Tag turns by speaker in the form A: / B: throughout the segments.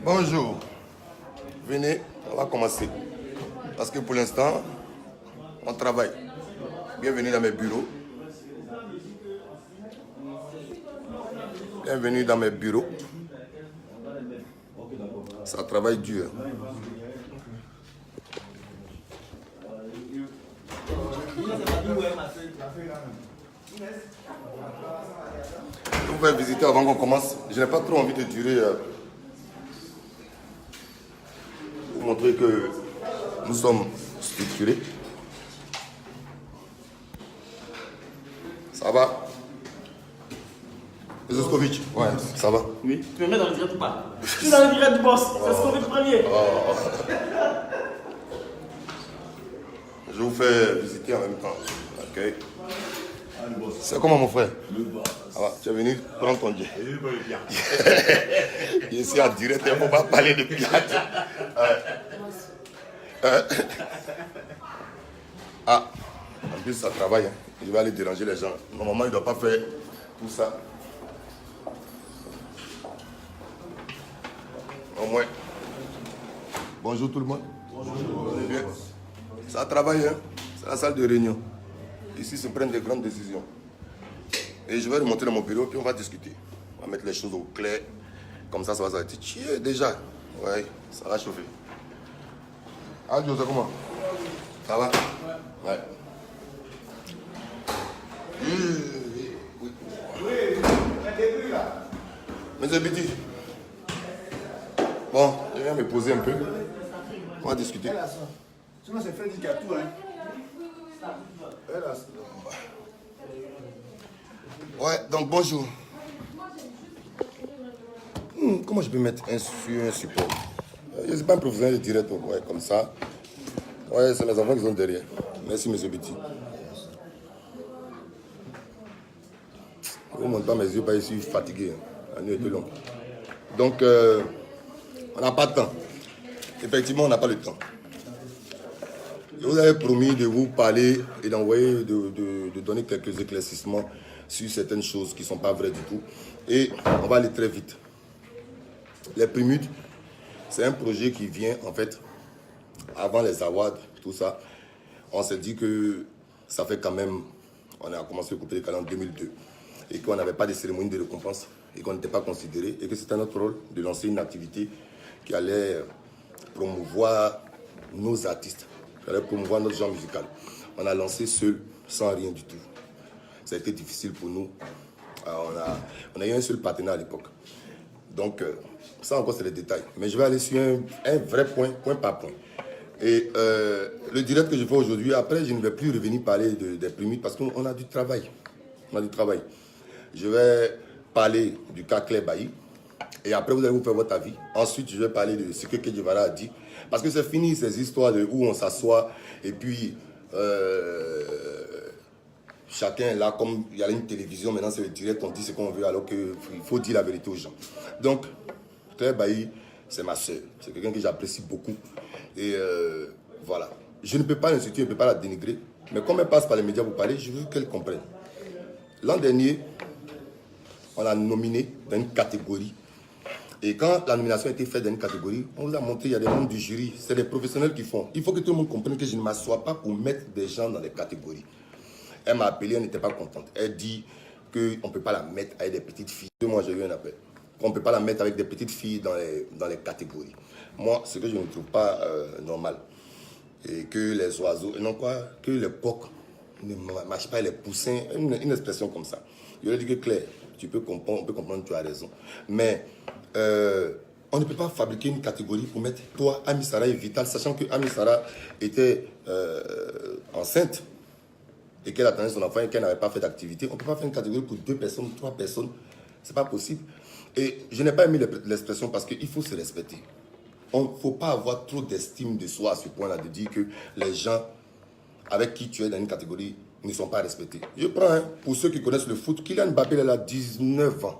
A: Bonjour, venez, on va commencer. Parce que pour l'instant, on travaille. Bienvenue dans mes bureaux. Bienvenue dans mes bureaux. Ça travaille dur. Vous pouvez visiter avant qu'on commence. Je n'ai pas trop envie de durer. Pour montrer que nous sommes structurés. Ça va? Zoskovic, ouais, ça va.
B: Oui, tu me mets dans le direct ou pas? Je suis dans le direct du boss, c'est ce qu'on fait premier.
A: Je vous fais visiter en même temps. Ok. C'est comment mon frère? Ah, tu es venu prendre ton jet. Je suis en direct, il ne faut pas parler de pirate. Ah, en plus ça travaille. Hein. Je vais aller déranger les gens. Normalement, il ne doit pas faire tout ça. Au moins. Bonjour tout le monde. Bonjour. Bien. Ça travaille, hein? C'est la salle de réunion. Ici se prennent des grandes décisions. Et je vais remonter dans mon bureau, puis on va discuter. On va mettre les choses au clair. Comme ça va s'arrêter. Tiens, déjà. Ouais, ça va chauffer. Ah, Dieu, c'est comment? Ça va? Ouais. Oui. Mes habitudes. Bon, je viens me poser un peu. On va discuter.
C: Sinon, c'est Freddy qui a tout, hein.
A: Ouais, donc bonjour. Comment je peux mettre sur un support? Je ne suis pas un professionnel de direct, ouais, comme ça. Ouais, c'est mes enfants qui sont derrière. Merci, monsieur Betty. Je ne montre pas mes yeux, pas je suis fatigué. La nuit était longue. Donc, on n'a pas de temps. Effectivement, on n'a pas le temps. Je vous avais promis de vous parler et d'envoyer, de donner quelques éclaircissements sur certaines choses qui ne sont pas vraies du tout. Et on va aller très vite. Les Primudes, c'est un projet qui vient, en fait, avant les awards, tout ça. On s'est dit que ça fait quand même, on a commencé à couper les calendriers en 2002 et qu'on n'avait pas de cérémonie de récompense et qu'on n'était pas considéré et que c'était notre rôle de lancer une activité qui allait promouvoir nos artistes, qui allait promouvoir notre genre musical. On a lancé seul, sans rien du tout. Ça a été difficile pour nous. On a eu un seul partenaire à l'époque. Donc, ça encore, c'est les détails. Mais je vais aller sur un vrai point, point par point. Et le direct que je fais aujourd'hui, après, je ne vais plus revenir parler des Primudes parce qu'on a du travail. On a du travail. Je vais parler du cas Claire Bailly. Et après, vous allez vous faire votre avis. Ensuite, je vais parler de ce que Kedjivara a dit. Parce que c'est fini, ces histoires de où on s'assoit et puis chacun est là, comme il y a une télévision, maintenant c'est le direct, on dit ce qu'on veut alors qu'il faut dire la vérité aux gens. Donc, Claire Bailly, c'est ma soeur. C'est quelqu'un que j'apprécie beaucoup. Et voilà. Je ne peux pas l'insulter, je ne peux pas la dénigrer. Mais comme elle passe par les médias pour parler, je veux qu'elle comprenne. L'an dernier, on l'a nominé dans une catégorie. Et quand la nomination a été faite dans une catégorie, on vous a montré, il y a des membres du jury, c'est des professionnels qui font. Il faut que tout le monde comprenne que je ne m'assois pas pour mettre des gens dans les catégories. Elle m'a appelé, elle n'était pas contente. Elle dit qu'on ne peut pas la mettre avec des petites filles. Moi, j'ai eu un appel. Qu'on ne peut pas la mettre avec des petites filles dans les catégories. Moi, ce que je ne trouve pas normal. Et que les oiseaux, non quoi, que les coqs ne mâchent pas les poussins, une expression comme ça. Je lui ai dit que Claire, tu peux comprendre, on peut comprendre, tu as raison. Mais on ne peut pas fabriquer une catégorie pour mettre toi, Ami Sarah et Vital, sachant que Ami Sarah était enceinte et qu'elle attendait son enfant et qu'elle n'avait pas fait d'activité. On ne peut pas faire une catégorie pour 2 personnes, 3 personnes. C'est pas possible. Et je n'ai pas aimé l'expression parce qu'il faut se respecter. Il ne faut pas avoir trop d'estime de soi à ce point-là, de dire que les gens avec qui tu es dans une catégorie ne sont pas respectés. Je prends, pour ceux qui connaissent le foot, Kylian Mbappé, il a 19 ans.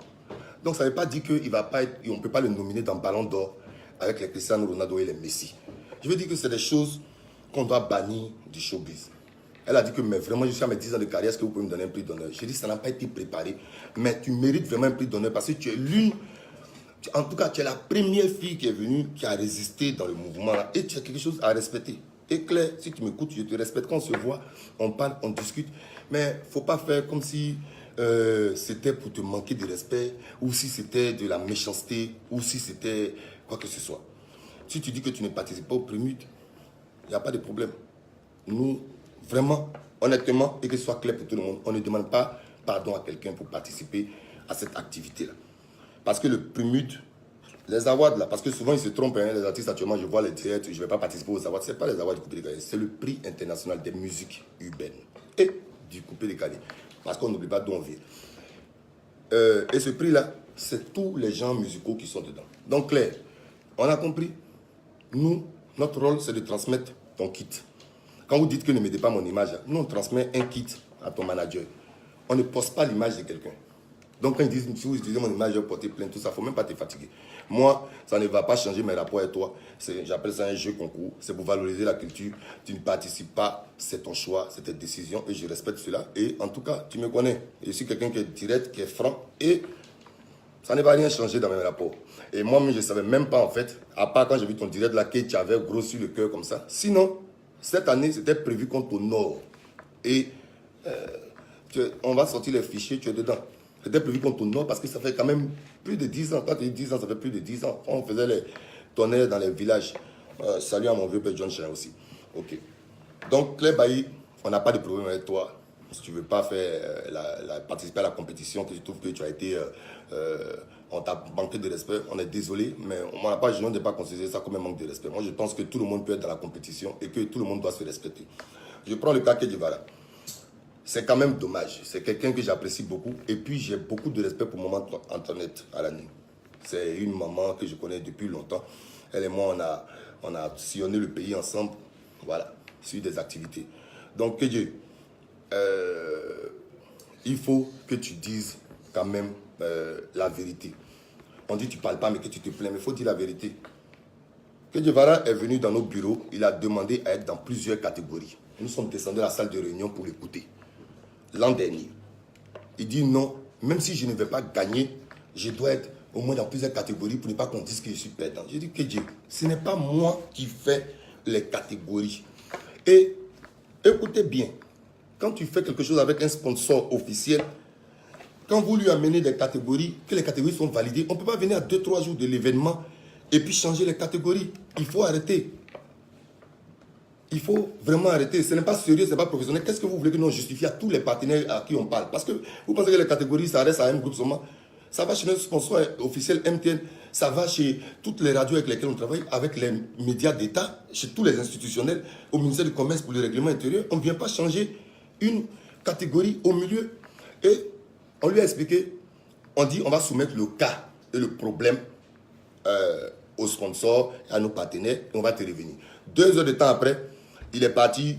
A: Donc ça ne veut pas dire qu'on ne peut pas le nominer dans Ballon d'Or avec les Cristiano Ronaldo et les Messi. Je veux dire que c'est des choses qu'on doit bannir du showbiz. Elle a dit que mais vraiment, je suis à mes 10 ans de carrière, est-ce que vous pouvez me donner un prix d'honneur? J'ai dit, ça n'a pas été préparé. Mais tu mérites vraiment un prix d'honneur parce que tu es l'une En tout cas, tu es la première fille qui est venue, qui a résisté dans le mouvement là. Et tu as quelque chose à respecter. Et Claire, si tu m'écoutes, je te respecte. Quand on se voit, on parle, on discute. Mais il ne faut pas faire comme si c'était pour te manquer de respect, ou si c'était de la méchanceté, ou si c'était quoi que ce soit. Si tu dis que tu ne participes pas au prémut, il n'y a pas de problème. Nous, vraiment, honnêtement, et que ce soit clair pour tout le monde, on ne demande pas pardon à quelqu'un pour participer à cette activité-là. Parce que le prémut, les awards là, parce que souvent ils se trompent, hein, les artistes actuellement, je vois les directs, je ne vais pas participer aux awards, ce n'est pas les awards du Coupé des Calais, c'est le prix international des musiques urbaines et du Coupé des Calais. Parce qu'on n'oublie pas d'où on vient. Et ce prix-là, c'est tous les genres musicaux qui sont dedans. Donc Claire, on a compris. Nous, notre rôle, c'est de transmettre ton kit. Quand vous dites que ne mettez pas mon image, nous on transmet un kit à ton manager. On ne poste pas l'image de quelqu'un. Donc quand ils disent, si vous utilisez mon image, je vais porter plainte, tout ça, il ne faut même pas te fatiguer. Moi, ça ne va pas changer mes rapports avec toi. J'appelle ça un jeu concours. C'est pour valoriser la culture. Tu ne participes pas, c'est ton choix, c'est ta décision et je respecte cela. Et en tout cas, tu me connais. Je suis quelqu'un qui est direct, qui est franc et ça ne va rien changer dans mes rapports. Et moi, je ne savais même pas en fait, à part quand j'ai vu ton direct là, que tu avais grossi le cœur comme ça. Sinon, cette année, c'était prévu qu'on t'honore. Et on va sortir les fichiers, tu es dedans. C'était prévu qu'on t'honore parce que ça fait quand même plus de 10 ans. Quand tu dis 10 ans, ça fait plus de 10 ans. On faisait les tonnerres dans les villages. Salut à mon vieux père John Chen aussi. Ok. Donc, Claire Bailly, on n'a pas de problème avec toi. Si tu ne veux pas faire participer à la compétition, que tu trouves que tu as été... on t'a manqué de respect, on est désolé, mais on n'a pas, je ne vais pas considérer ça comme un manque de respect. Moi, je pense que tout le monde peut être dans la compétition et que tout le monde doit se respecter. Je prends le cas Kedivara. C'est quand même dommage. C'est quelqu'un que j'apprécie beaucoup. Et puis, j'ai beaucoup de respect pour maman Antoinette à l'année. C'est une maman que je connais depuis longtemps. Elle et moi, on a sillonné le pays ensemble. Voilà, sur des activités. Donc, que Dieu, il faut que tu dises quand même la vérité. On dit que tu ne parles pas, mais que tu te plains. Mais il faut dire la vérité. Kedivara est venu dans nos bureaux. Il a demandé à être dans plusieurs catégories. Nous sommes descendus à la salle de réunion pour l'écouter. L'an dernier, il dit non, même si je ne vais pas gagner, je dois être au moins dans plusieurs catégories pour ne pas qu'on dise que je suis perdant. Je dis que Dieu, ce n'est pas moi qui fais les catégories. Et écoutez bien, quand tu fais quelque chose avec un sponsor officiel, quand vous lui amenez des catégories, que les catégories sont validées, on ne peut pas venir à 2-3 jours de l'événement et puis changer les catégories. Il faut arrêter. Il faut vraiment arrêter. Ce n'est pas sérieux, ce n'est pas professionnel. Qu'est-ce que vous voulez que nous justifions à tous les partenaires à qui on parle? Parce que vous pensez que les catégories, ça reste à un groupe seulement. Ça va chez notre sponsor officiel MTN. Ça va chez toutes les radios avec lesquelles on travaille, avec les médias d'État, chez tous les institutionnels, au ministère du Commerce pour le règlement intérieur. On ne vient pas changer une catégorie au milieu. Et on lui a expliqué, on dit on va soumettre le cas et le problème aux sponsors, à nos partenaires, et on va te revenir. 2 heures de temps après, il est parti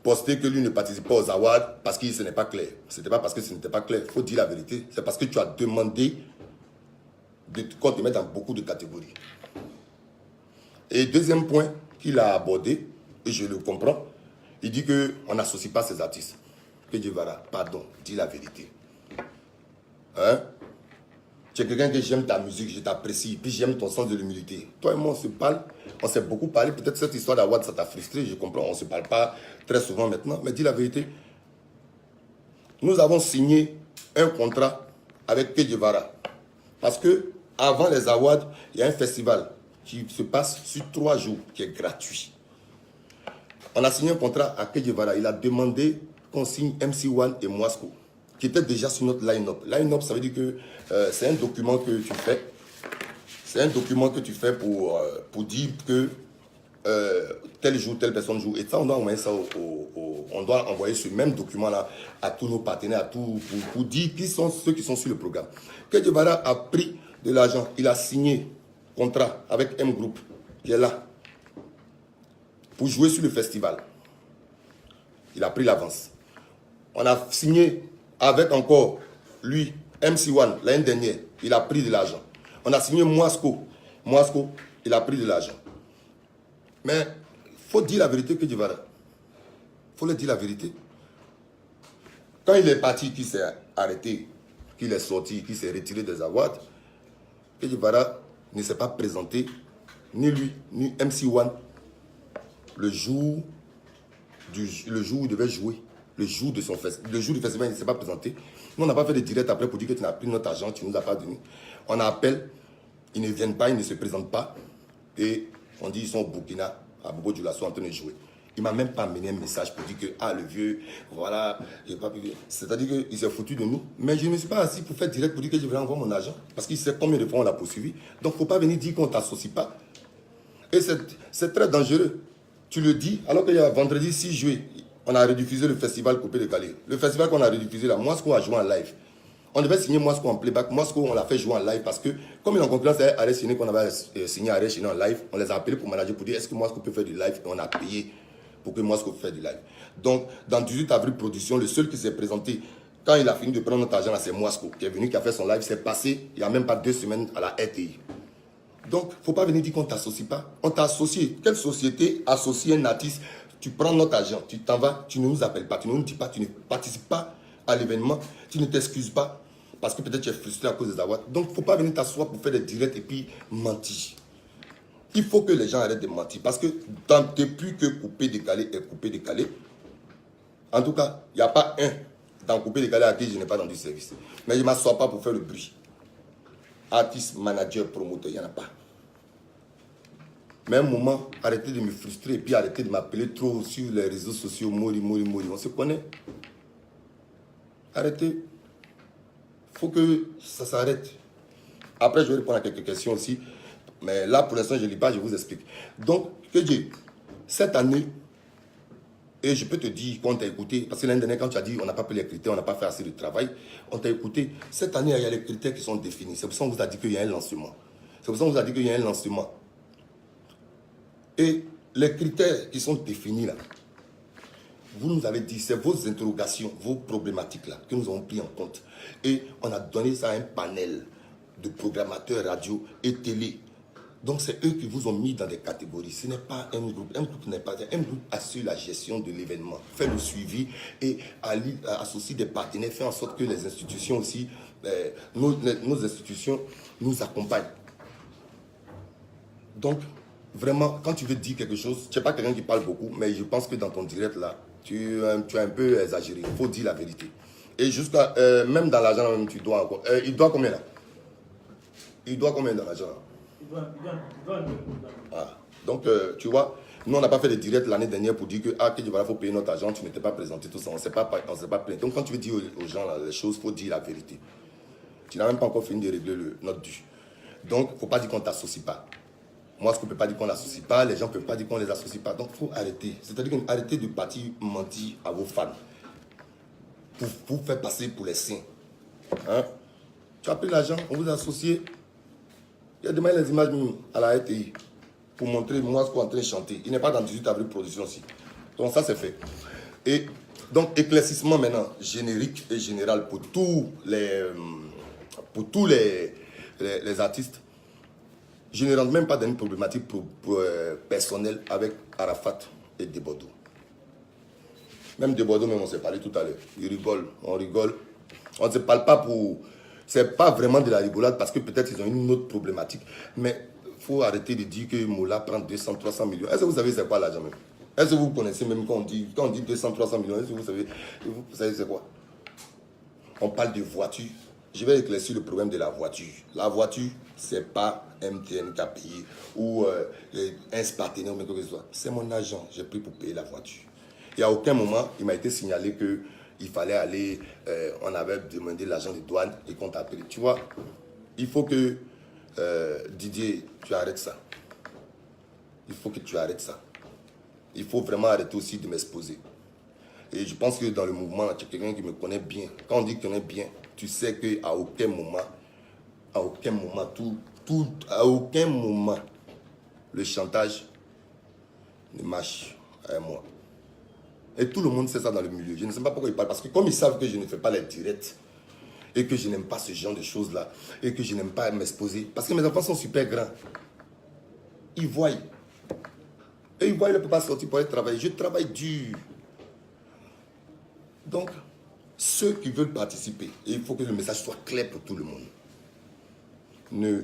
A: poster que lui ne participe pas aux awards parce que ce n'est pas clair. Ce n'était pas parce que ce n'était pas clair. Il faut dire la vérité. C'est parce que tu as demandé qu'on te mette dans beaucoup de catégories. Et deuxième point qu'il a abordé, et je le comprends, il dit qu'on n'associe pas ces artistes. Que Dieu va là. Pardon, dis la vérité. Hein? Tu es quelqu'un que j'aime ta musique, je t'apprécie, puis j'aime ton sens de l'humilité. Toi et moi, on se parle, on s'est beaucoup parlé. Peut-être cette histoire d'Awad, ça t'a frustré, je comprends. On ne se parle pas très souvent maintenant, mais dis la vérité. Nous avons signé un contrat avec Kedivara. Parce que avant les Awards, il y a un festival qui se passe sur 3 jours, qui est gratuit. On a signé un contrat à Kedivara. Il a demandé qu'on signe MC1 et Moisco, qui était déjà sur notre line-up. Line-up, ça veut dire que c'est un document que tu fais. C'est un document que tu fais pour dire que tel jour, telle personne joue. Et ça, on doit envoyer ça on doit envoyer ce même document-là à tous nos partenaires, à tout, pour dire qui sont ceux qui sont sur le programme. Kedivara a pris de l'argent. Il a signé contrat avec M Group, qui est là, pour jouer sur le festival. Il a pris l'avance. On a signé avec encore lui, MC1, l'année dernière, il a pris de l'argent. On a signé Moisco. Moisco, il a pris de l'argent. Mais il faut dire la vérité que Kedivara. Il faut le dire la vérité. Quand il est parti, qu'il s'est arrêté, qu'il est sorti, qu'il s'est retiré des awards, que Guevara ne s'est pas présenté, ni lui, ni MC1, le jour où il devait jouer, le jour du festival, il ne s'est pas présenté. Nous, on n'a pas fait de direct après pour dire que tu n'as pris notre argent, tu ne nous as pas donné. On appelle, ils ne viennent pas, ils ne se présentent pas. Et on dit ils sont au Burkina, à Bobo Dioulasso en train de jouer. Il ne m'a même pas amené un message pour dire que, ah, le vieux, voilà, c'est-à-dire qu'il s'est foutu de nous. Mais je ne me suis pas assis pour faire direct pour dire que je vais envoyer mon argent. Parce qu'il sait combien de fois on l'a poursuivi. Donc, il ne faut pas venir dire qu'on ne t'associe pas. Et c'est très dangereux. Tu le dis, alors qu'il y a vendredi 6 juillet, on a rediffusé le festival Coupé de Calais. Le festival qu'on a rediffusé là, Moscou a joué en live. On devait signer Moscou en playback. Moscou, on l'a fait jouer en live parce que, comme il est en concurrence avec Arrêt Ciné, qu'on avait signé Arrêt Ciné en live, on les a appelés pour manager pour dire est-ce que Moscou peut faire du live, et on a payé pour que Moscou fasse du live. Donc, dans 18 avril production, le seul qui s'est présenté, quand il a fini de prendre notre argent, c'est Moscou qui est venu, qui a fait son live. C'est passé, il n'y a même pas 2 semaines à la RTI. Donc, il ne faut pas venir dire qu'on ne t'associe pas. On t'a associé. Quelle société associe un artiste? Tu prends notre argent, tu t'en vas, tu ne nous appelles pas, tu ne nous dis pas, tu ne participes pas à l'événement, tu ne t'excuses pas parce que peut-être tu es frustré à cause des avoirs. Donc, il ne faut pas venir t'asseoir pour faire des directs et puis mentir. Il faut que les gens arrêtent de mentir parce que depuis que Coupé Décalé est Coupé Décalé, en tout cas, il n'y a pas un dans Coupé Décalé à qui je n'ai pas rendu service. Mais je ne m'assois pas pour faire le bruit. Artiste, manager, promoteur, il n'y en a pas. Mais à un moment, arrêtez de me frustrer et puis arrêtez de m'appeler trop sur les réseaux sociaux. Mori. On se connaît. Arrêtez. Il faut que ça s'arrête. Après, je vais répondre à quelques questions aussi. Mais là, pour l'instant, je ne lis pas, je vous explique. Donc, que Dieu, cette année, et je peux te dire qu'on t'a écouté, parce que l'année dernière, quand tu as dit on n'a pas pris les critères, on n'a pas fait assez de travail, on t'a écouté. Cette année, il y a les critères qui sont définis. C'est pour ça qu'on vous a dit qu'il y a un lancement. C'est pour ça qu'on vous a dit qu'il y a un lancement. Et les critères qui sont définis là, vous nous avez dit, c'est vos interrogations, vos problématiques là, que nous avons pris en compte. Et on a donné ça à un panel de programmateurs radio et télé. Donc c'est eux qui vous ont mis dans des catégories. Ce n'est pas un groupe. Un groupe n'est pas un groupe assure la gestion de l'événement, fait le suivi et associe des partenaires, fait en sorte que les institutions aussi, nos institutions nous accompagnent. Donc, vraiment, quand tu veux dire quelque chose, tu n'es pas quelqu'un qui parle beaucoup, mais je pense que dans ton direct là, tu as un peu exagéré. Il faut dire la vérité. Et jusqu'à, même dans l'argent, même, tu dois encore. Il doit combien là? Il doit combien dans l'argent là? Il doit. Ah. Donc, tu vois, nous on n'a pas fait de direct l'année dernière pour dire que, il faut payer notre argent, tu n'étais pas présenté, tout ça. On ne s'est pas plaint. Donc, quand tu veux dire aux gens là, les choses, il faut dire la vérité. Tu n'as même pas encore fini de régler notre dû. Donc, il ne faut pas dire qu'on ne t'associe pas. Moi, ce qu'on ne peut pas dire qu'on ne l'associe pas, les gens ne peuvent pas dire qu'on ne les associe pas. Donc, il faut arrêter. C'est-à-dire arrêter de partir mentir à vos fans pour vous faire passer pour les saints. Hein? Tu as pris l'argent, on vous a associé. Il y a demain les images à la RTI pour montrer moi ce qu'on est en train de chanter. Il n'est pas dans 18 avril production aussi. Donc, ça, c'est fait. Et donc, éclaircissement maintenant, générique et général pour tous les artistes. Je ne rentre même pas dans une problématique personnelle avec Arafat et Debodo. Même Debodo, même on s'est parlé tout à l'heure. Il rigole, on rigole. On ne se parle pas pour... C'est pas vraiment de la rigolade parce que peut-être ils ont une autre problématique. Mais il faut arrêter de dire que Moula prend 200, 300 millions. Est-ce que vous savez c'est quoi l'argent même? Est-ce que vous connaissez même quand on dit 200, 300 millions? Est-ce que vous savez c'est quoi? On parle de voiture. Je vais éclaircir le problème de la voiture. La voiture, ce n'est pas MTN qui a payé ou un partenaire ou quelque chose. C'est mon argent. J'ai pris pour payer la voiture. Et à aucun moment, il m'a été signalé qu'il fallait aller, on avait demandé l'argent de douane et qu'on t'a appelé. Tu vois, il faut que Didier, tu arrêtes ça. Il faut que tu arrêtes ça. Il faut vraiment arrêter aussi de m'exposer. Et je pense que dans le mouvement, tu es quelqu'un qui me connaît bien. Quand on dit que tu connais bien, tu sais qu'à aucun moment, le chantage ne marche à moi. Et tout le monde sait ça dans le milieu. Je ne sais pas pourquoi ils parlent. Parce que comme ils savent que je ne fais pas les directs, et que je n'aime pas ce genre de choses-là, et que je n'aime pas m'exposer, parce que mes enfants sont super grands. Ils voient. Et ils voient, ils ne peuvent pas sortir pour aller travailler. Je travaille dur. Donc, ceux qui veulent participer, et il faut que le message soit clair pour tout le monde. Ne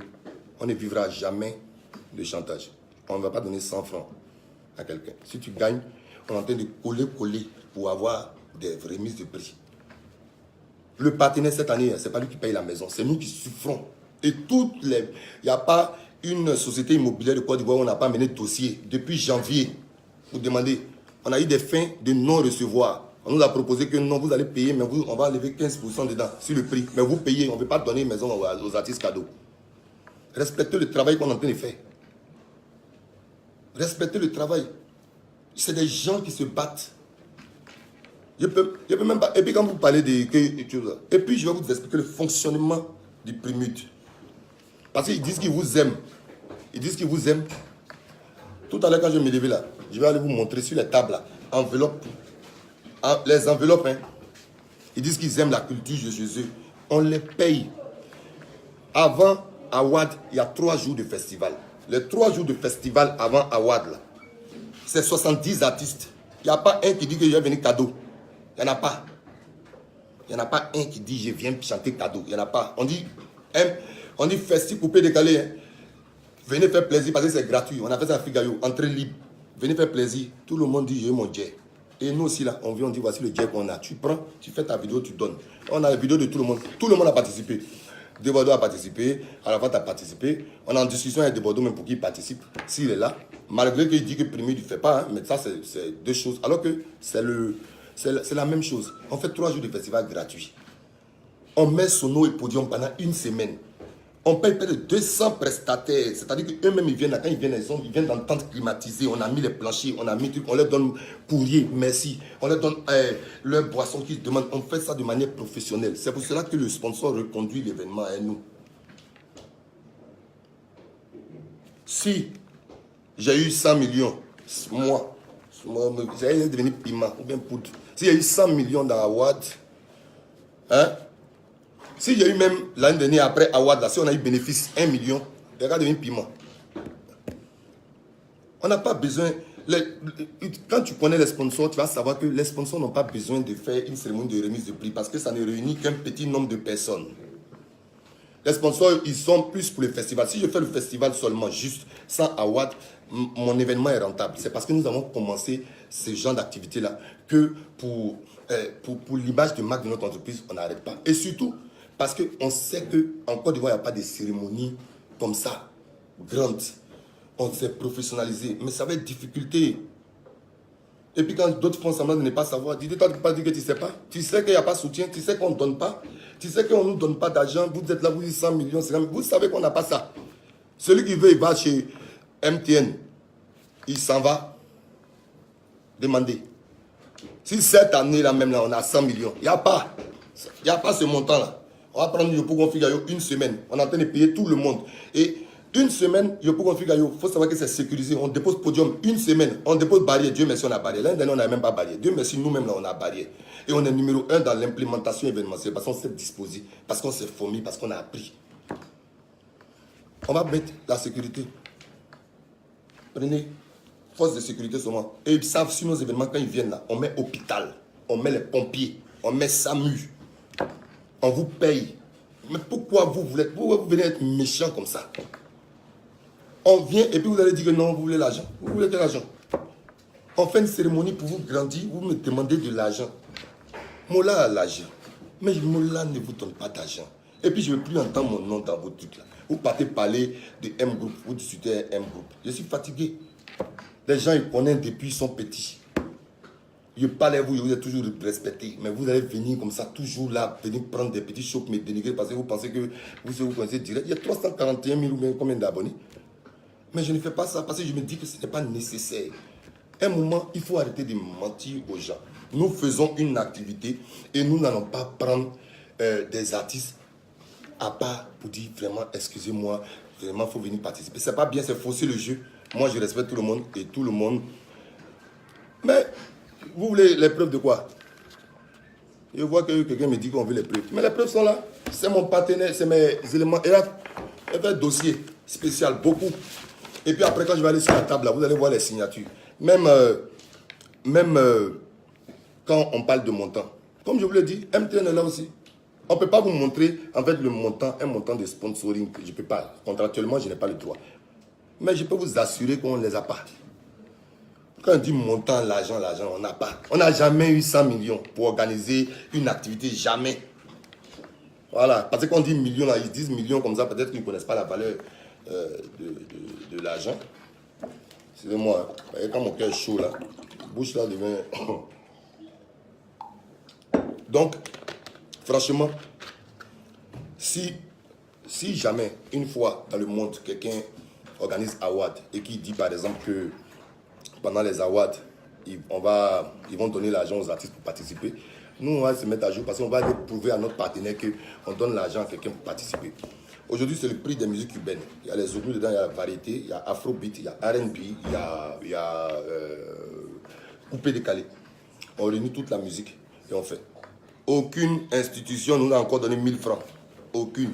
A: on ne vivra jamais de chantage. On ne va pas donner 100 francs à quelqu'un. Si tu gagnes, on est en train de coller pour avoir des remises de prix. Le partenaire cette année, ce n'est pas lui qui paye la maison, c'est nous qui souffrons. Et toutes les... Il n'y a pas une société immobilière de Côte d'Ivoire où on n'a pas mené de dossier. Depuis janvier, vous demandez, on a eu des fins de non-recevoir. On nous a proposé que non, vous allez payer, mais on va enlever 15% dedans sur le prix. Mais vous payez, on ne veut pas donner une maison aux artistes cadeaux. Respectez le travail qu'on est en train de faire. Respectez le travail. C'est des gens qui se battent. Je peux même pas. Et puis quand vous parlez de... Et puis je vais vous expliquer le fonctionnement du Primut. Parce qu'ils disent qu'ils vous aiment. Ils disent qu'ils vous aiment. Tout à l'heure quand je me levais là, je vais aller vous montrer sur les tables là, enveloppes. Les enveloppes, hein. Ils disent qu'ils aiment la culture de Jésus. On les paye. Avant Awad, il y a 3 jours de festival. Les 3 jours de festival avant Awad, là, c'est 70 artistes. Il n'y a pas un qui dit que je vais venir cadeau. Il n'y en a pas. Il n'y en a pas un qui dit je viens chanter cadeau. Il n'y en a pas. On dit festi coupé décalé. Hein. Venez faire plaisir parce que c'est gratuit. On a fait ça à Figayo, entrée libre. Venez faire plaisir. Tout le monde dit j'ai mon jet. Et nous aussi là, on vient, on dit voici le jet qu'on a. Tu prends, tu fais ta vidéo, tu donnes. On a la vidéo de tout le monde. Tout le monde a participé. Debordo a participé, Arafat a participé. On est en discussion avec Debordo même pour qu'il participe, s'il est là. Malgré qu'il dit que Primi ne fait pas, hein, mais ça c'est 2 choses. Alors que c'est la même chose. On fait 3 jours de festival gratuit. On met Sono et Podium pendant 1 semaine. On paye près de 200 prestataires. C'est-à-dire qu'eux-mêmes, ils viennent là. Quand ils viennent dans tente climatisée. On a mis les planchers, on a mis tout. On leur donne courrier, merci. On leur donne leur boisson qu'ils demandent. On fait ça de manière professionnelle. C'est pour cela que le sponsor reconduit l'événement à nous. Si j'ai eu 100 millions, moi j'allais devenir piment ou bien poudre. Si j'ai eu 100 millions dans Awad, hein? Si j'ai eu même l'année dernière après Awad, si on a eu bénéfice 1 million, il va devenir piment. On n'a pas besoin. Quand tu connais les sponsors, tu vas savoir que les sponsors n'ont pas besoin de faire une cérémonie de remise de prix parce que ça ne réunit qu'un petit nombre de personnes. Les sponsors, ils sont plus pour le festival. Si je fais le festival seulement, juste sans Awad, mon événement est rentable. C'est parce que nous avons commencé ce genre d'activité-là que pour l'image de marque de notre entreprise, on n'arrête pas. Et surtout, parce qu'on sait qu'en Côte d'Ivoire, il n'y a pas de cérémonie comme ça, grande. On s'est professionnalisé, mais ça va être difficulté. Et puis quand d'autres font semblant de ne pas savoir, dis-toi, tu ne peux pas dire que tu ne sais pas. Tu sais qu'il n'y a pas de soutien, tu sais qu'on ne donne pas. Tu sais qu'on ne nous donne pas d'argent. Vous êtes là, vous dites 100 millions, vous savez qu'on n'a pas ça. Celui qui veut, il va chez MTN. Il s'en va demander. Si cette année-là même, là, on a 100 millions, il n'y a pas ce montant-là. On va prendre Yopo Configayo 1 semaine. On est en train de payer tout le monde. Et 1 semaine, Yopo Configayo, il faut savoir que c'est sécurisé. On dépose podium 1 semaine. On dépose barrière. Dieu merci, on a barrière. L'année dernière, on n'a même pas barrière. Dieu merci, nous-mêmes, là, on a barrière. Et on est numéro 1 dans l'implémentation événementielle parce qu'on s'est disposé, parce qu'on s'est formé, parce qu'on a appris. On va mettre la sécurité. Prenez force de sécurité seulement. Et ils savent sur nos événements, quand ils viennent là, on met hôpital, on met les pompiers, on met SAMU. On vous paye. Mais pourquoi vous venez être méchant comme ça? On vient et puis vous allez dire que non, vous voulez l'argent. Vous voulez de l'argent. On fait une cérémonie pour vous grandir, vous me demandez de l'argent. Mola a l'argent. Mais Mola ne vous donne pas d'argent. Et puis je ne veux plus entendre mon nom dans vos trucs là. Vous partez parler de M Group, vous discutez M Group. Je suis fatigué. Les gens ils connaissent depuis ils sont petits. Je parle à vous, je vous ai toujours respecté. Mais vous allez venir comme ça, toujours là, venir prendre des petits chocs, me dénigrer parce que vous pensez que vous connaissez direct. Il y a 341 000 ou bien combien d'abonnés. Mais je ne fais pas ça parce que je me dis que ce n'est pas nécessaire. À un moment, il faut arrêter de mentir aux gens. Nous faisons une activité et nous n'allons pas prendre des artistes à part pour dire vraiment, excusez-moi, vraiment, il faut venir participer. Ce n'est pas bien, c'est fausser le jeu. Moi, je respecte tout le monde et tout le monde. Mais vous voulez les preuves de quoi? Je vois que quelqu'un me dit qu'on veut les preuves. Mais les preuves sont là. C'est mon partenaire, c'est mes éléments. Et là, il y a un dossier spécial, beaucoup. Et puis après, quand je vais aller sur la table, là, vous allez voir les signatures. Même quand on parle de montant. Comme je vous l'ai dit, MTN est là aussi. On ne peut pas vous montrer en fait le montant, un montant de sponsoring. Je ne peux pas. Contractuellement, je n'ai pas le droit. Mais je peux vous assurer qu'on ne les a pas. Quand on dit montant, l'argent, on n'a pas. On n'a jamais eu 100 millions pour organiser une activité. Jamais. Voilà. Parce qu'on dit millions, là, ils disent millions comme ça. Peut-être qu'ils ne connaissent pas la valeur de l'argent. Excusez-moi. Vous voyez, quand mon cœur est chaud, là, la bouche là devient... Donc, franchement, si jamais, une fois dans le monde, quelqu'un organise Award et qui dit par exemple que pendant les awards, ils vont donner l'argent aux artistes pour participer, nous on va se mettre à jour parce qu'on va aller prouver à notre partenaire qu'on donne l'argent à quelqu'un pour participer. Aujourd'hui, c'est le prix des musiques urbaines. Il y a les oublis dedans, il y a la variété, il y a Afrobeat, il y a R&B, il y a coupé décalé. On réunit toute la musique et on fait. Aucune institution nous a encore donné 1000 francs. Aucune.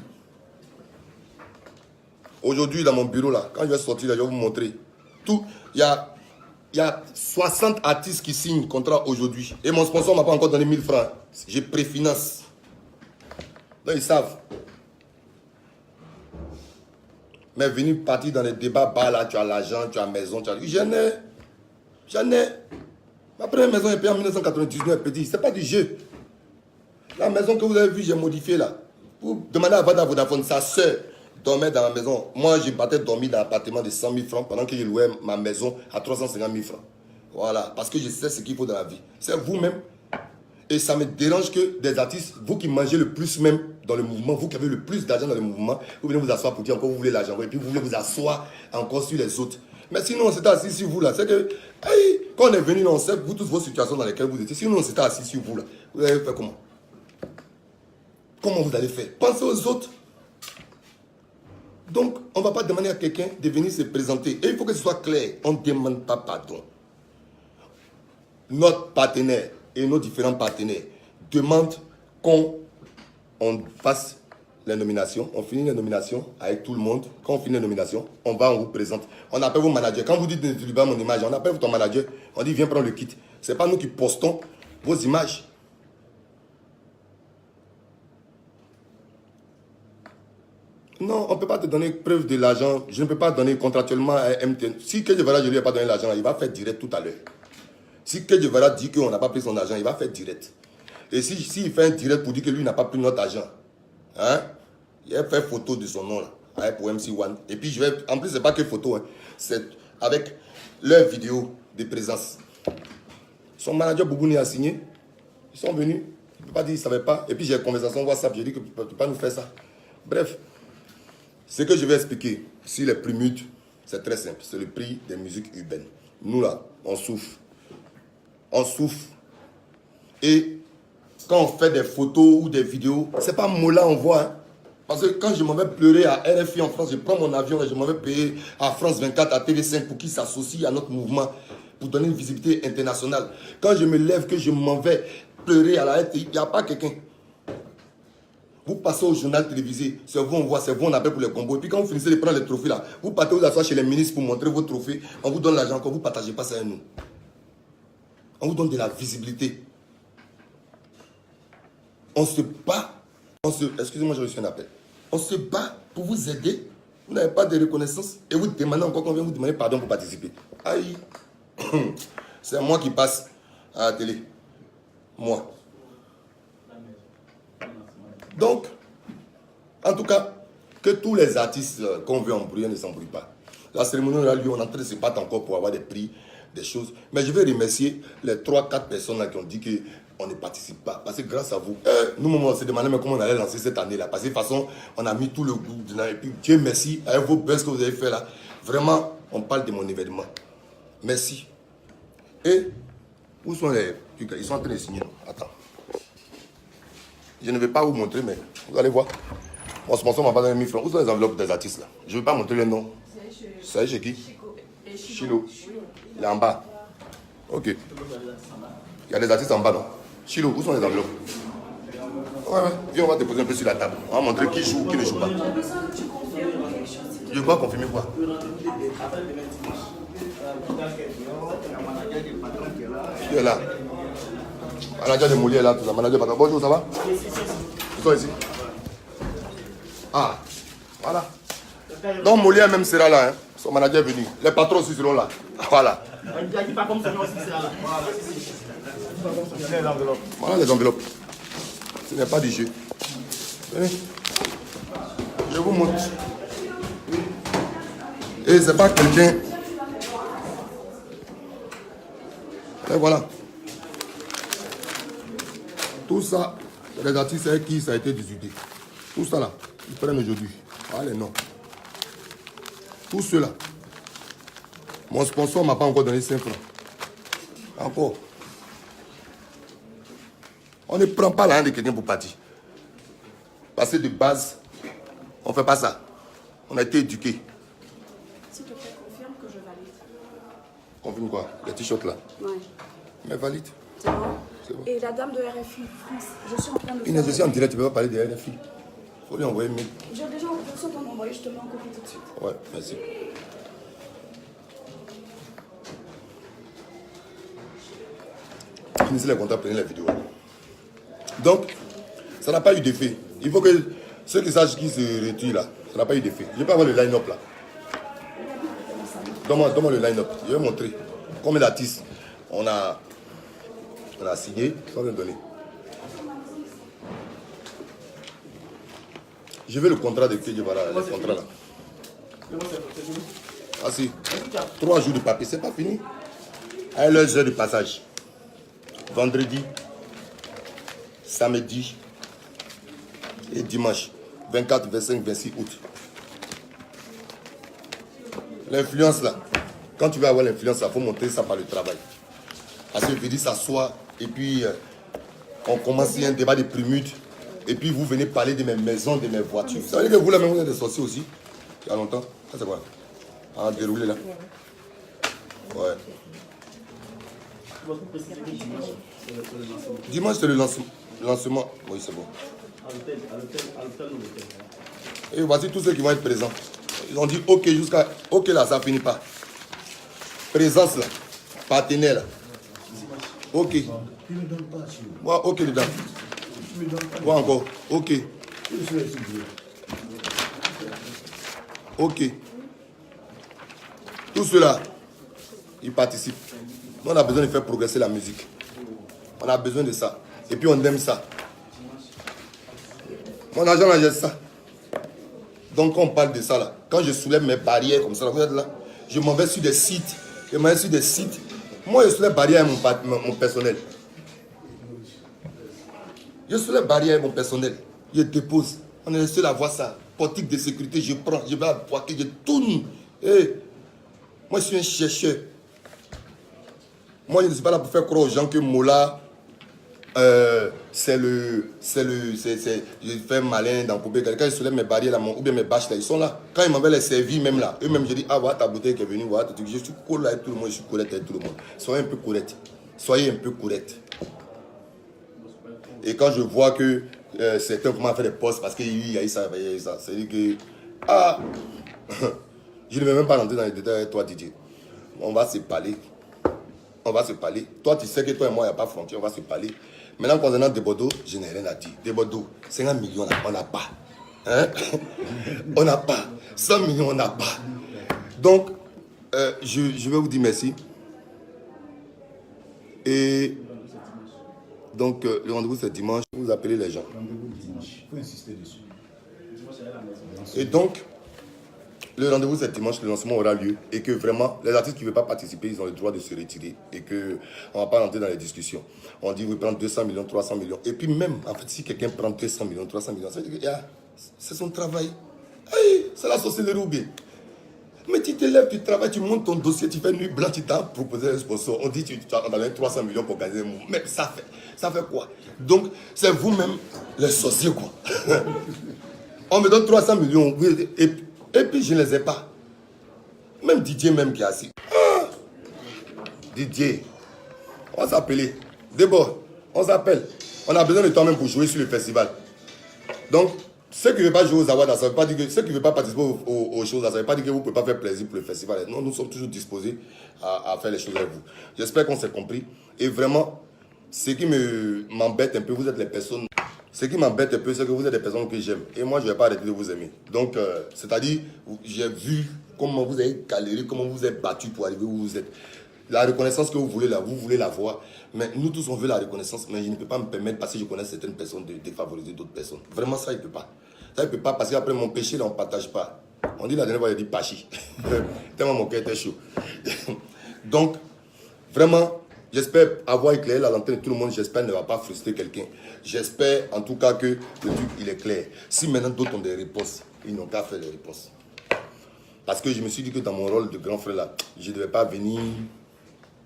A: Aujourd'hui, dans mon bureau, là, quand je vais sortir, là, je vais vous montrer. Tout, il y a 60 artistes qui signent contrat aujourd'hui. Et mon sponsor ne m'a pas encore donné 1000 francs. Je préfinance. Là, ils savent. Mais venir partir dans les débats, bah là, tu as l'argent, tu as la maison, tu as... J'en ai. Ma première maison est payée en 1999, petit. Ce n'est pas du jeu. La maison que vous avez vue, j'ai modifié là. Vous demandez à Vodafone, sa soeur dormait dans la maison. Moi, j'ai partais dormir dans l'appartement de 100 000 francs pendant que je louais ma maison à 350 000 francs. Voilà, parce que je sais ce qu'il faut dans la vie. C'est vous-même. Et ça me dérange que des artistes, vous qui mangez le plus même dans le mouvement, vous qui avez le plus d'argent dans le mouvement, vous venez vous asseoir pour dire encore vous voulez l'argent, et puis vous voulez vous asseoir encore sur les autres. Mais sinon, on s'était assis sur vous là. C'est que, hey, quand on est venu, on sait vous toutes vos situations dans lesquelles vous étiez. Sinon, on s'était assis sur vous là. Vous allez faire comment? Comment vous allez faire? Pensez aux autres. Donc, on ne va pas demander à quelqu'un de venir se présenter. Et il faut que ce soit clair. On ne demande pas pardon. Notre partenaire et nos différents partenaires demandent qu'on fasse les nominations. On finit les nominations avec tout le monde. Quand on finit les nominations, on vous présente. On appelle vos managers. Quand vous dites de n'utilisez pas mon image, on appelle ton manager. On dit viens prendre le kit. Ce n'est pas nous qui postons vos images. Non, on ne peut pas te donner preuve de l'argent. Je ne peux pas donner contractuellement à MTN. Si Kedjevara, je ne lui ai pas donné l'argent, il va faire direct tout à l'heure. Si Kedjevara dit qu'on n'a pas pris son argent, il va faire direct. Et s'il fait un direct pour dire que lui n'a pas pris notre argent, hein, il va faire photo de son nom là, pour MC1. Et puis en plus, ce n'est pas que photo, hein, c'est avec leur vidéo de présence. Son manager Boubouni a signé. Ils sont venus. Il ne peut pas dire qu'il ne savait pas. Et puis j'ai une conversation WhatsApp, j'ai dit que tu ne peux pas nous faire ça. Bref. Ce que je vais expliquer sur les prix mutes, c'est très simple. C'est le prix des musiques urbaines. Nous là, on souffre. On souffre. Et quand on fait des photos ou des vidéos, c'est pas Mola on voit. Hein. Parce que quand je m'en vais pleurer à RFI en France, je prends mon avion et je m'en vais payer à France 24, à TV5 pour qu'ils s'associent à notre mouvement, pour donner une visibilité internationale. Quand je me lève, que je m'en vais pleurer à la RTI, il n'y a pas quelqu'un. Vous passez au journal télévisé, c'est vous on voit, c'est vous on appelle pour les combos. Et puis quand vous finissez de prendre les trophées là, vous partez vous asseoir chez les ministres pour montrer vos trophées. On vous donne l'argent encore, vous ne partagez pas ça avec nous. On vous donne de la visibilité. On se bat. Excusez-moi, j'ai reçu un appel. On se bat pour vous aider. Vous n'avez pas de reconnaissance. Et vous demandez encore qu'on vient vous demander pardon pour participer. Aïe. C'est moi qui passe à la télé. Moi. Donc, en tout cas, que tous les artistes qu'on veut embrouiller ne s'embrouillent pas. La cérémonie a lieu, on est en train de se battre encore pour avoir des prix, des choses. Mais je vais remercier les 3-4 personnes là qui ont dit qu'on ne participe pas. Parce que grâce à vous, nous, on s'est demandé comment on allait lancer cette année-là. Parce que de toute façon, on a mis tout le goût dedans. Et puis, Dieu merci, avec vos buzz que vous avez fait là. Vraiment, on parle de mon événement. Merci. Et, où sont les... Ils sont en train de signer. Attends. Je ne vais pas vous montrer, mais vous allez voir. Mon sponsor m'a pas donné 1000 francs. Où sont les enveloppes des artistes là? Je ne vais pas montrer le nom. C'est chez qui? Chilo. Il est en bas. Ok. Il y a des artistes en bas, non? Chilo, où sont les enveloppes? Ouais. Viens, on va te poser un peu sur la table. On va montrer qui joue ou qui ne joue pas. Je dois confirmer quoi? Qui est là? Manager de Molière là, tout ça. Manager patron. Bonjour, ça va? sont ici. Ah, voilà. Donc Molière même sera là, hein. Son manager est venu. Les patrons aussi seront là. Voilà.
B: Il dit pas comme ça, non, aussi, c'est là.
A: Voilà les enveloppes. Ce n'est pas du jeu. Venez. Je vous montre. Et c'est pas quelqu'un. Et voilà. Tout ça, les artistes avec qui ça a été discuté. Tout ça là, ils prennent aujourd'hui. Voilà les noms. Tout cela. Mon sponsor ne m'a pas encore donné 5 francs. Encore. On ne prend pas la main de quelqu'un pour partir. Parce que de base, on ne fait pas ça. On a été éduqués.
D: S'il te plaît, confirme que je valide.
A: Confirme quoi? Les t-shirts là?
D: Ouais.
A: Mais valide.
D: C'est bon?
A: C'est bon.
D: Et la dame de RFI France, je suis en train de
A: Inès, je suis en direct, tu ne peux pas parler de RFI. Il faut lui envoyer un mail.
D: J'ai déjà reçu ton envoyé, je te mets en copie tout de suite.
A: Ouais, merci. Finissez les contacts, prenez les vidéos. Donc, ça n'a pas eu d'effet. Il faut que ceux qui sachent qui se retirent là, ça n'a pas eu d'effet. Je vais pas avoir le line-up là. Donne-moi le line-up. Je vais montrer combien d'artistes on a signé sans le donner. Je veux le contrat de Kédi, voilà, le contrat là. Ah si, 3 jours de papier, c'est pas fini. À leurs heures de passage. Vendredi, samedi et dimanche, 24, 25, 26 août. L'influence là, quand tu veux avoir l'influence, il faut montrer ça par le travail. Parce que je veux dire, s'asseoir et puis on commence un débat de primutes et puis vous venez parler de mes maisons, de mes voitures. Ça veut dire que vous là même vous êtes sortis aussi, il y a longtemps. Ça c'est quoi? En déroulé là. Ouais. Dimanche c'est le lancement. Oui c'est bon. Et voici tous ceux qui vont être présents. Ils ont dit ok jusqu'à ok là ça finit pas. Présence là, partenaire là. Ok. Ouais, ok dedans. Ouais encore. Ok. Ok. Tout cela, ils participent. Nous, on a besoin de faire progresser la musique. On a besoin de ça. Et puis on aime ça. Mon argent là, j'ai ça. Donc quand on parle de ça là, quand je soulève mes barrières comme ça, là, vous êtes là, je m'en vais sur des sites. Je m'en vais sur des sites. Moi, je soulève barrières avec mon personnel. Je soulève barrières avec mon personnel. Je dépose. On est seul à voir ça. Portique de sécurité, je prends, je vais à Poitiers, je tourne. Hey. Moi, je suis un chercheur. Moi, je ne suis pas là pour faire croire aux gens que Mola, je fais malin dans Poubé. Quand je soulève mes barrières là, ou bien mes bâches là, ils sont là. Quand ils m'en veulent les servir, même là, eux-mêmes, je dis, ah, voilà ta bouteille qui est venue, voilà, je suis cool avec tout le monde, je suis correct avec tout le monde. Soyez un peu correct. Soyez un peu correct. Et quand je vois que certains commencent à faire des postes parce qu'il y a eu ça, il y a eu ça, c'est-à-dire que, ah, je ne vais même pas rentrer dans les détails avec toi, Didier. On va se parler. On va se parler. Toi, tu sais que toi et moi, il n'y a pas de frontière, on va se parler. Maintenant, concernant Desbordeaux, je n'ai rien à dire. Desbordeaux, 50 millions, on n'a pas. Hein? On n'a pas. 100 millions, on n'a pas. Donc, je vais vous dire merci. Et donc, le rendez-vous, c'est dimanche. Vous appelez les gens.
C: Rendez-vous dimanche. Il faut insister dessus.
A: Et donc, le rendez-vous c'est dimanche, le lancement aura lieu et que vraiment, les artistes qui ne veulent pas participer, ils ont le droit de se retirer et qu'on ne va pas rentrer dans les discussions. On dit, oui, prendre 200 millions, 300 millions. Et puis même, en fait, si quelqu'un prend 200 millions, 300 millions, ça veut dire que c'est son travail. Hey, c'est la sorcellerie ou bien. Mais tu te lèves, tu travailles, tu montes ton dossier, tu fais nuit blanche, tu t'as proposé un sponsor. On dit, tu as donné 300 millions pour gagner un mot. Mais ça fait quoi? Donc, c'est vous-même les sorciers, quoi. On me donne 300 millions et puis je ne les ai pas. Même Didier même qui est assis. Ah, Didier, on va s'appeler. D'abord, on s'appelle. On a besoin de toi même pour jouer sur le festival. Donc, ceux qui ne veulent pas jouer aux awards, ça ne veut pas dire que ceux qui ne veulent pas participer aux choses, ça ne veut pas dire que vous ne pouvez pas faire plaisir pour le festival. Non, nous sommes toujours disposés à faire les choses avec vous. J'espère qu'on s'est compris. Et vraiment, ce qui m'embête un peu, vous êtes les personnes Ce qui m'embête un peu, c'est que vous êtes des personnes que j'aime. Et moi, je ne vais pas arrêter de vous aimer. Donc, c'est-à-dire, j'ai vu comment vous avez galéré, comment vous êtes battu pour arriver où vous êtes. La reconnaissance que vous voulez là, vous voulez la voir. Mais nous tous, on veut la reconnaissance. Mais je ne peux pas me permettre, parce que je connais certaines personnes, de défavoriser d'autres personnes. Vraiment, ça, il ne peut pas. Ça, il ne peut pas, parce qu'après mon péché, là, on ne partage pas. On dit la dernière fois, il a dit pachi. Tellement mon cœur était chaud. Donc, vraiment, j'espère avoir éclairé la lanterne de tout le monde. J'espère ne va pas frustrer quelqu'un. J'espère en tout cas que le truc, il est clair. Si maintenant d'autres ont des réponses, ils n'ont qu'à faire les réponses. Parce que je me suis dit que dans mon rôle de grand frère là, je ne devais pas venir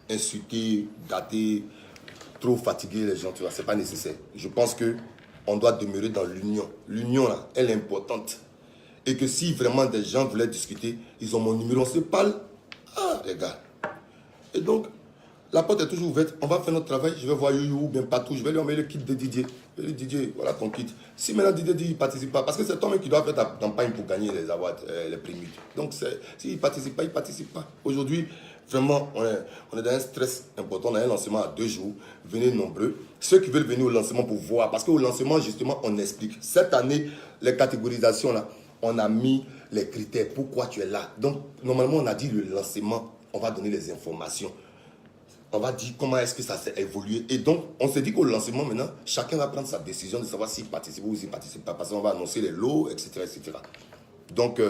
A: insulter, gâter, trop fatiguer les gens, tu vois, c'est pas nécessaire. Je pense qu'on doit demeurer dans l'union. L'union là, elle est importante. Et que si vraiment des gens voulaient discuter, ils ont mon numéro, on se parle. Ah, les gars. Et donc, la porte est toujours ouverte. On va faire notre travail. Je vais voir Youyou ou bien partout. Je vais lui envoyer le kit de Didier. Je vais lui dire, Didier, voilà ton kit. Si maintenant Didier dit qu'il ne participe pas, parce que c'est toi-même qui doit faire ta campagne pour gagner les awards, les prix. Donc, s'il ne participe pas, il ne participe pas. Aujourd'hui, vraiment, on est dans un stress important. On a un lancement à 2 jours. Venez nombreux. Ceux qui veulent venir au lancement pour voir, parce qu'au lancement, justement, on explique. Cette année, les catégorisations, là, on a mis les critères. Pourquoi tu es là? Donc, normalement, on a dit le lancement, on va donner les informations. On va dire comment est-ce que ça s'est évolué. Et donc, on se dit qu'au lancement, maintenant, chacun va prendre sa décision de savoir s'il participe ou s'il ne participe pas. Parce qu'on va annoncer les lots, etc. etc. Donc,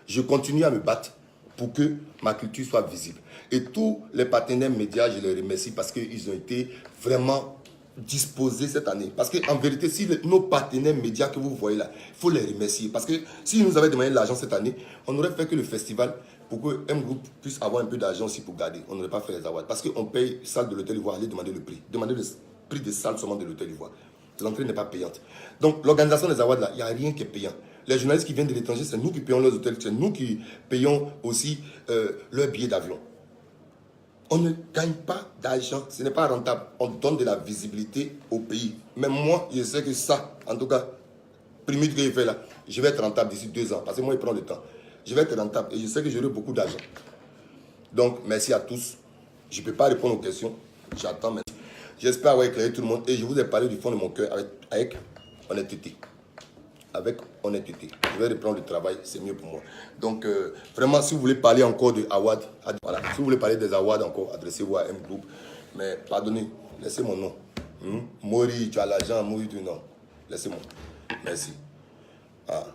A: je continue à me battre pour que ma culture soit visible. Et tous les partenaires médias, je les remercie parce qu'ils ont été vraiment disposés cette année. Parce qu'en vérité, si nos partenaires médias que vous voyez là, il faut les remercier. Parce que s'ils nous avaient demandé de l'argent cette année, on n'aurait fait que le festival pour que M Group puisse avoir un peu d'argent aussi pour garder. On n'aurait pas fait les awards. Parce qu'on paye salle de l'hôtel Ivoire, aller demander le prix. Demander le prix des salles seulement de l'hôtel Ivoire. L'entrée n'est pas payante. Donc l'organisation des awards là, il n'y a rien qui est payant. Les journalistes qui viennent de l'étranger, c'est nous qui payons leurs hôtels, c'est nous qui payons aussi leurs billets d'avion. On ne gagne pas d'argent, ce n'est pas rentable. On donne de la visibilité au pays. Même moi, je sais que ça, en tout cas, primite que je fais là, je vais être rentable d'ici 2 ans. Parce que moi, il prend le temps. Je vais être rentable et je sais que j'aurai beaucoup d'argent. Donc, merci à tous. Je ne peux pas répondre aux questions. J'attends maintenant. J'espère avoir éclairé tout le monde et je vous ai parlé du fond de mon cœur avec honnêteté. Avec honnêteté. Je vais reprendre le travail, c'est mieux pour moi. Donc, vraiment, si vous voulez parler encore de Awad, voilà, si vous voulez parler des Awards encore, adressez-vous à M Group. Mais pardonnez, laissez mon nom. Mori, tu as l'argent, Mori, tu non. Laissez-moi. Merci. Ah.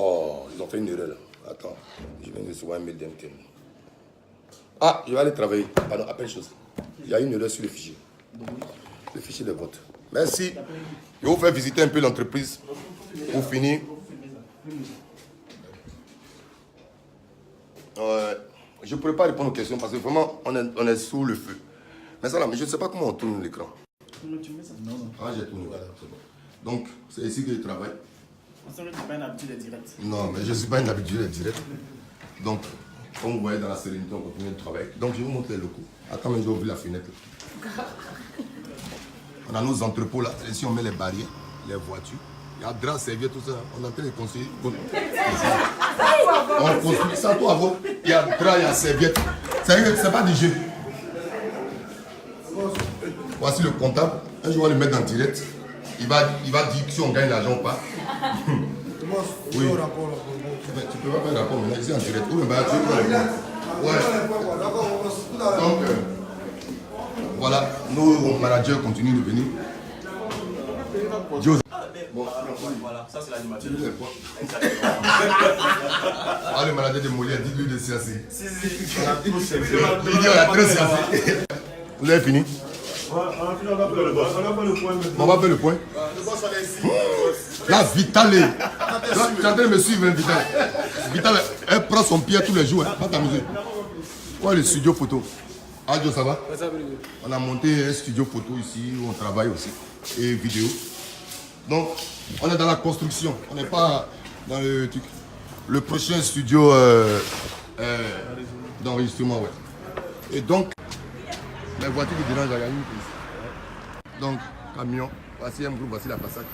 A: Oh, ils ont fait une erreur là. Attends, je viens de recevoir un mail d'MTN. Ah, je vais aller travailler. Pardon, appelle chose. Il y a une erreur sur le fichier. Le fichier de vote. Merci. Je vais vous faire visiter un peu l'entreprise pour finir. Je ne pourrais pas répondre aux questions parce que vraiment, on est sous le feu. Mais ça là, mais je ne sais pas comment on tourne l'écran. Ah, j'ai tourné, voilà, c'est bon. Donc, c'est ici que je travaille.
B: Tu n'as pas une habitude de direct.
A: Non, mais je ne suis pas une habitude de direct. Donc, comme vous voyez dans la sérénité, on continue de travailler. Donc, je vais vous montrer les locaux. Attends, mais je vais ouvrir la fenêtre. On a nos entrepôts là. Ici, on met les barrières, les voitures. Il y a draps, serviettes, tout ça. On est en train de construire. On construit ça tout avant. Il y a draps, il y a serviettes. C'est pas du jeu. Voici le comptable. Un jour, on va le mettre en direct. Il va dire si on gagne l'argent ou pas. Oui. Mais tu peux pas faire un rapport maintenant, ici en direct. Ou même tu peux faire le rapport. Ouais. Donc, voilà, nos managers continuent de venir. Bon,
B: voilà, ça c'est l'animateur.
A: Ah, le manager de Molière, dites-lui de CAC.
B: Si, on a trop servi.
A: Il dit on a trop CAC. Vous avez fini?
C: On va faire le point.
A: On va faire le point. Là, Vital, tu es en train de me suivre, hein, Vital. Vital, elle prend son pied tous les jours, hein, pas t'amuser. Quoi, le studio photo? Ah, Joe, ça va? On a monté un studio photo ici où on travaille aussi, et vidéo. Donc, on est dans la construction, on n'est pas dans le truc. Le prochain studio d'enregistrement, ouais. Et donc, les voitures qui dérangent, il y a une prise. Donc, camion, voici un groupe, voici la façade.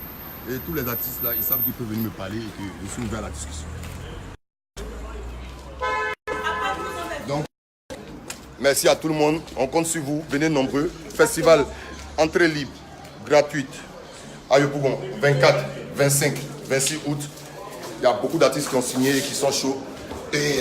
A: Et tous les artistes là, ils savent qu'ils peuvent venir me parler et que je suis ouvert à la discussion. Donc, merci à tout le monde. On compte sur vous. Venez nombreux. Festival, entrée libre. gratuite à Yopougon, 24, 25, 26 août. Il y a beaucoup d'artistes qui ont signé et qui sont chauds. Et